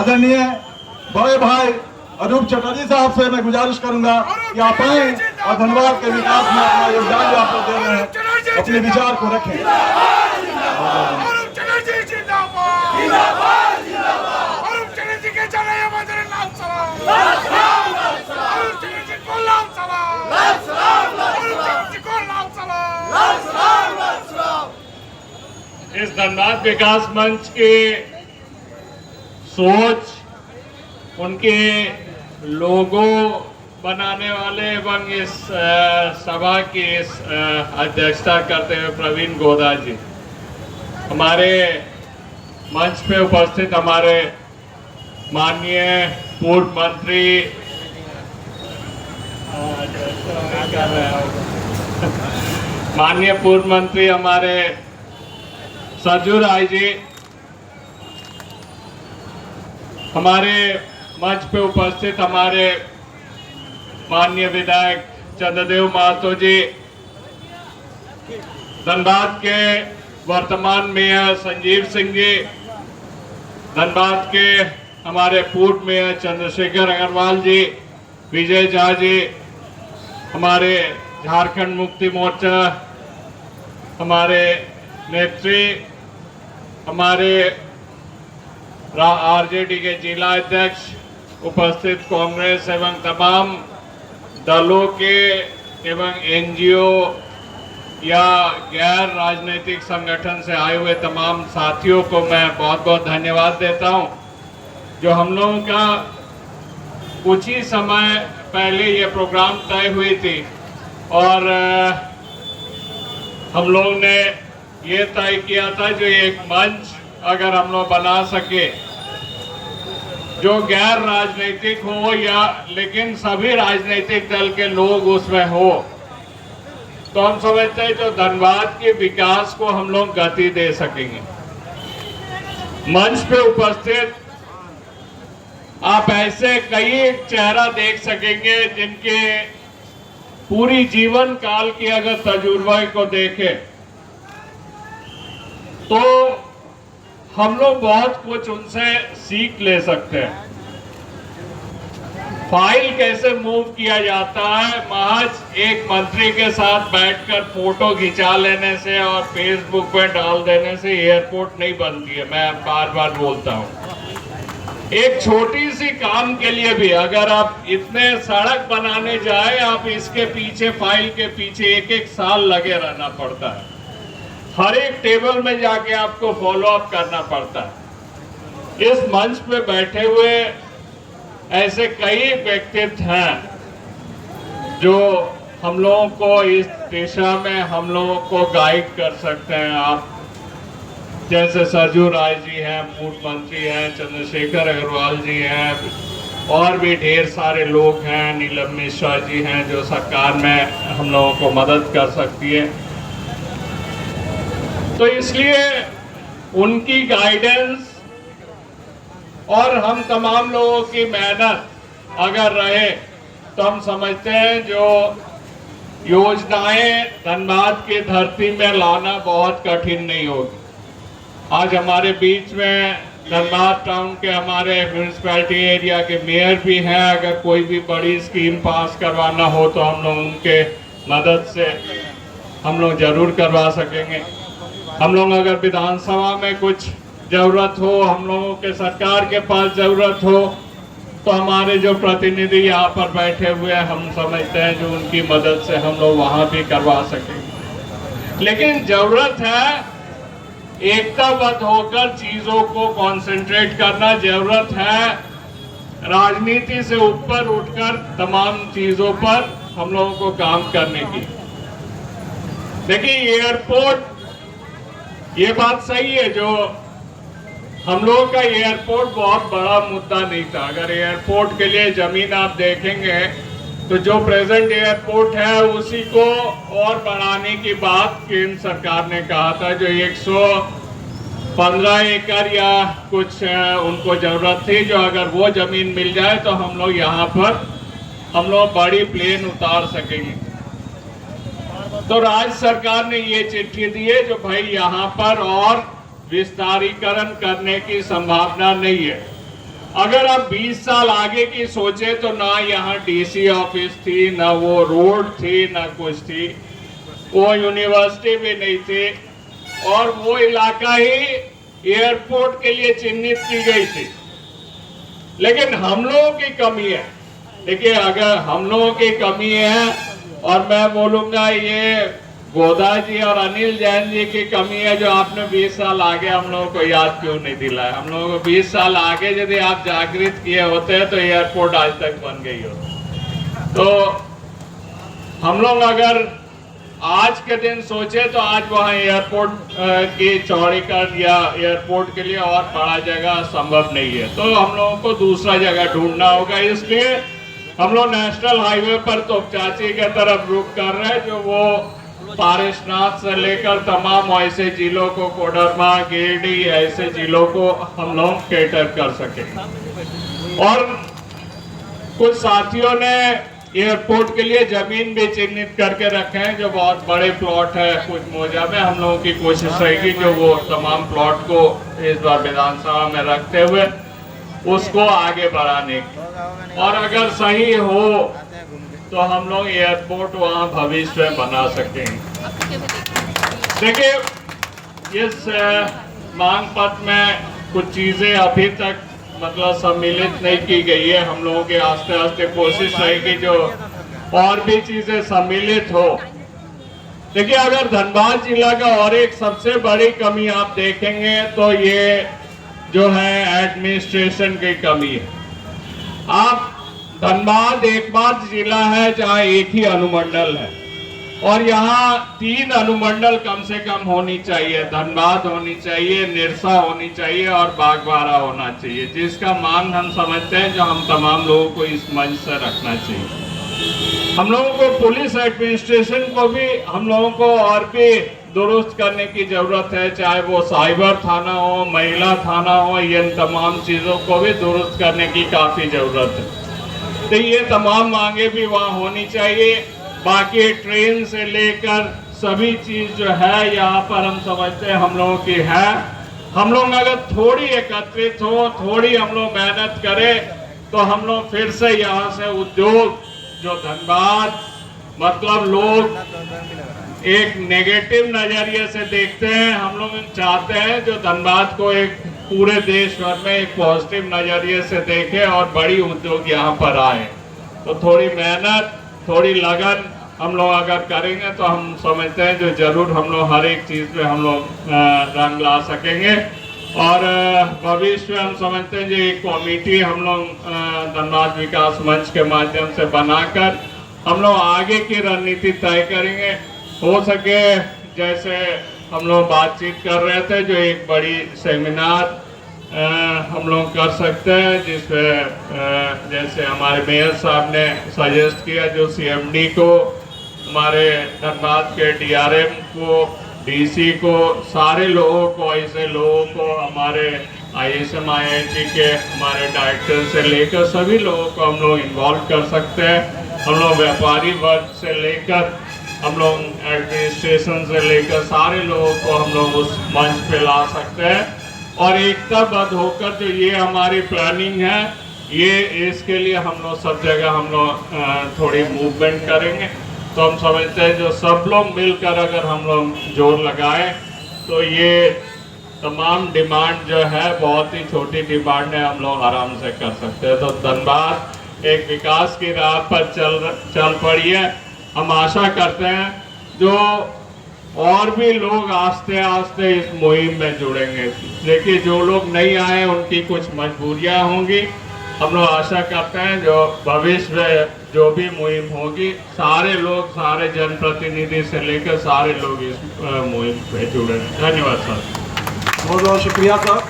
आदरणीय बड़े भाई अनूप चटर्जी साहब से मैं गुजारिश करूंगा कि आप आए और धनबाद के विकास में अपना योगदान जो आप लोग दे रहे हैं अपने विचार को रखें। इस धनबाद विकास मंच की सोच, उनके लोगो बनाने वाले एवं इस सभा की इस अध्यक्षता करते हुए प्रवीण गोदा जी, हमारे मंच पे उपस्थित हमारे माननीय पूर्व मंत्री माननीय पूर्व मंत्री हमारे सरजू राय जी, हमारे मंच पे उपस्थित हमारे माननीय विधायक चंद्रदेव महतो जी, धनबाद के वर्तमान मेयर संजीव सिंह जी, धनबाद के हमारे पूर्व मेयर चंद्रशेखर अग्रवाल जी, विजय झा जी, हमारे झारखंड मुक्ति मोर्चा हमारे नेत्री, हमारे आरजेडी के जिला अध्यक्ष, उपस्थित कांग्रेस एवं तमाम दलों के एवं एनजीओ या गैर राजनीतिक संगठन से आए हुए तमाम साथियों को मैं बहुत बहुत धन्यवाद देता हूं, जो हम लोगों का कुछ ही समय पहले ये प्रोग्राम तय हुई थी और हम लोग ने ये तय किया था जो एक मंच अगर हम लोग बना सके जो गैर राजनीतिक हो या लेकिन सभी राजनीतिक दल के लोग उसमें हो, तो हम समझते हैं जो धनबाद के विकास को हम लोग गति दे सकेंगे। मंच पे उपस्थित आप ऐसे कई चेहरा देख सकेंगे जिनके पूरी जीवन काल की अगर तजुर्बा को देखें तो हम लोग बहुत कुछ उनसे सीख ले सकते हैं। फाइल कैसे मूव किया जाता है, महज एक मंत्री के साथ बैठकर फोटो खिंचा लेने से और फेसबुक पे डाल देने से एयरपोर्ट नहीं बनती है। मैं बार बार बोलता हूं, एक छोटी सी काम के लिए भी अगर आप इतने सड़क बनाने जाए, आप इसके पीछे फाइल के पीछे एक एक साल लगे रहना पड़ता है। हर एक टेबल में जाके आपको फॉलो अप करना पड़ता है। इस मंच पे बैठे हुए ऐसे कई व्यक्तित्व हैं जो हम लोगों को इस दिशा में हम लोगों को गाइड कर सकते हैं। आप जैसे सरजू राय जी हैं, पूर्व मंत्री हैं, चंद्रशेखर अग्रवाल जी हैं और भी ढेर सारे लोग हैं, नीलम मिश्रा जी हैं जो सरकार में हम लोगों को मदद कर सकती है। तो इसलिए उनकी गाइडेंस और हम तमाम लोगों की मेहनत अगर रहे तो हम समझते हैं जो योजनाएं धनबाद की धरती में लाना बहुत कठिन नहीं होगी। आज हमारे बीच में धनबाद टाउन के हमारे म्यूनिसिपैलिटी एरिया के मेयर भी हैं। अगर कोई भी बड़ी स्कीम पास करवाना हो तो हम लोग उनके मदद से हम लोग जरूर करवा सकेंगे। हम लोग अगर विधानसभा में कुछ जरूरत हो, हम लोगों के सरकार के पास जरूरत हो, तो हमारे जो प्रतिनिधि यहाँ पर बैठे हुए हैं हम समझते हैं जो उनकी मदद से हम लोग वहाँ भी करवा सकेंगे। लेकिन जरूरत है एकताबद्ध होकर चीजों को कंसंट्रेट करना, जरूरत है राजनीति से ऊपर उठकर तमाम चीजों पर हम लोगों को काम करने की। देखिए एयरपोर्ट, ये बात सही है, जो हम लोगों का एयरपोर्ट बहुत बड़ा मुद्दा नहीं था। अगर एयरपोर्ट के लिए जमीन आप देखेंगे तो जो प्रेजेंट एयरपोर्ट है उसी को और बढ़ाने की बात केंद्र सरकार ने कहा था। जो 115 एकड़ या कुछ उनको जरूरत थी, जो अगर वो जमीन मिल जाए तो हम लोग यहाँ पर हम लोग बड़ी प्लेन उतार सकेंगे। तो राज्य सरकार ने ये चिट्ठी दी है जो भाई यहाँ पर और विस्तारीकरण करने की संभावना नहीं है। अगर आप 20 साल आगे की सोचे तो ना यहाँ डीसी ऑफिस थी, ना वो रोड थी, ना कुछ थी, वो यूनिवर्सिटी भी नहीं थी, और वो इलाका ही एयरपोर्ट के लिए चिन्हित की गई थी। लेकिन हम लोगों की कमी है। देखिए, अगर हम लोगों की कमी है, और मैं बोलूंगा ये गोदा जी और अनिल जैन जी की कमी है, जो आपने 20 साल आगे हम लोगों को याद क्यों नहीं दिलाया। हम लोगों को 20 साल आगे यदि आप जागृत किए होते तो एयरपोर्ट आज तक बन गई हो। तो हम लोग अगर आज के दिन सोचे तो आज वहाँ एयरपोर्ट की चौड़ीकरण या एयरपोर्ट के लिए और बड़ा जगह संभव नहीं है। तो हम लोगों को दूसरा जगह ढूंढना होगा। इसलिए हम लोग नेशनल हाईवे पर तोपचाची के तरफ रुख कर रहे हैं, जो वो पारसनाथ से लेकर तमाम ऐसे जिलों को, कोडरमा, गिरिडीह, ऐसे जिलों को हम लोग कैटर कर सके। और कुछ साथियों ने एयरपोर्ट के लिए जमीन भी चिन्हित करके रखे हैं, जो बहुत बड़े प्लॉट है कुछ मौजा में। हम लोगों की कोशिश रहेगी जो वो तमाम प्लॉट को इस बार विधानसभा में रखते हुए उसको आगे बढ़ाने की, और अगर सही हो तो हम लोग एयरपोर्ट वहाँ भविष्य में बना सकेंगे। देखिए, इस मांग पत्र में कुछ चीजें अभी तक मतलब सम्मिलित नहीं की गई है। हम लोगों की आस्ते आस्ते कोशिश रहेगी जो और भी चीजें सम्मिलित हो। देखिए, अगर धनबाद जिला का और एक सबसे बड़ी कमी आप देखेंगे तो ये जो है एडमिनिस्ट्रेशन की कमी है। आप धनबाद एकमात्र जिला है जहां एक ही अनुमंडल है, और यहाँ 3 अनुमंडल कम से कम होनी चाहिए। धनबाद होनी चाहिए, निरसा होनी चाहिए और बागबारा होना चाहिए, जिसका मांग हम समझते हैं, जो हम तमाम लोगों को इस मंच से रखना चाहिए। हम लोगों को पुलिस एडमिनिस्ट्रेशन को भी हम लोगों को और भी दुरुस्त करने की जरूरत है, चाहे वो साइबर थाना हो, महिला थाना हो, इन तमाम चीजों को भी दुरुस्त करने की काफी जरूरत है। तो ये तमाम मांगे भी वहाँ होनी चाहिए। बाकी ट्रेन से लेकर सभी चीज जो है यहाँ पर हम समझते हैं हम लोगों की है। हम लोग अगर थोड़ी एकत्रित हो, थोड़ी हम लोग मेहनत करें, तो हम लोग फिर से यहाँ से उद्योग जो धनबाद मतलब लोग एक नेगेटिव नजरिए से देखते हैं, हम लोग चाहते हैं जो धनबाद को एक पूरे देश भर में एक पॉजिटिव नजरिए से देखे और बड़ी उद्योग यहाँ पर आए। तो थोड़ी मेहनत, थोड़ी लगन हम लोग अगर करेंगे तो हम समझते हैं जो जरूर हम लोग हर एक चीज में हम लोग रंग ला सकेंगे। और भविष्य में हम समझते हैं जो एक कमेटी हम लोग धनबाद विकास मंच के माध्यम से बनाकर हम लोग आगे की रणनीति तय करेंगे। हो सके जैसे हम लोग बातचीत कर रहे थे, जो एक बड़ी सेमिनार हम लोग कर सकते हैं, जिसमें जैसे हमारे मेयर साहब ने सजेस्ट किया, जो सीएमडी को, हमारे धनबाद के डीआरएम को, डीसी को, सारे लोगों को, ऐसे लोगों को, हमारे आईएसएम आईआईटी के हमारे डायरेक्टर से लेकर सभी लोगों को हम लोग इन्वॉल्व कर सकते हैं। हम लोग व्यापारी वर्ग से लेकर हम लोग एडमिनिस्ट्रेशन से लेकर सारे लोगों को हम लोग उस मंच पे ला सकते हैं, और एकताबद्ध होकर जो ये हमारी प्लानिंग है, ये इसके लिए हम लोग सब जगह हम लोग थोड़ी मूवमेंट करेंगे। तो हम समझते हैं जो सब लोग मिलकर अगर हम लोग जोर लगाएं तो ये तमाम डिमांड जो है, बहुत ही छोटी डिमांड है, हम लोग आराम से कर सकते हैं। तो धनबाद एक विकास की राह पर चल पड़ी है। हम आशा करते हैं जो और भी लोग आस्ते आस्ते इस मुहिम में जुड़ेंगे। देखिए, जो लोग नहीं आए उनकी कुछ मजबूरियां होंगी। हम लोग आशा करते हैं जो भविष्य में जो भी मुहिम होगी, सारे लोग, सारे जनप्रतिनिधि से लेकर सारे लोग इस मुहिम में जुड़े। धन्यवाद सर। बहुत बहुत शुक्रिया सर।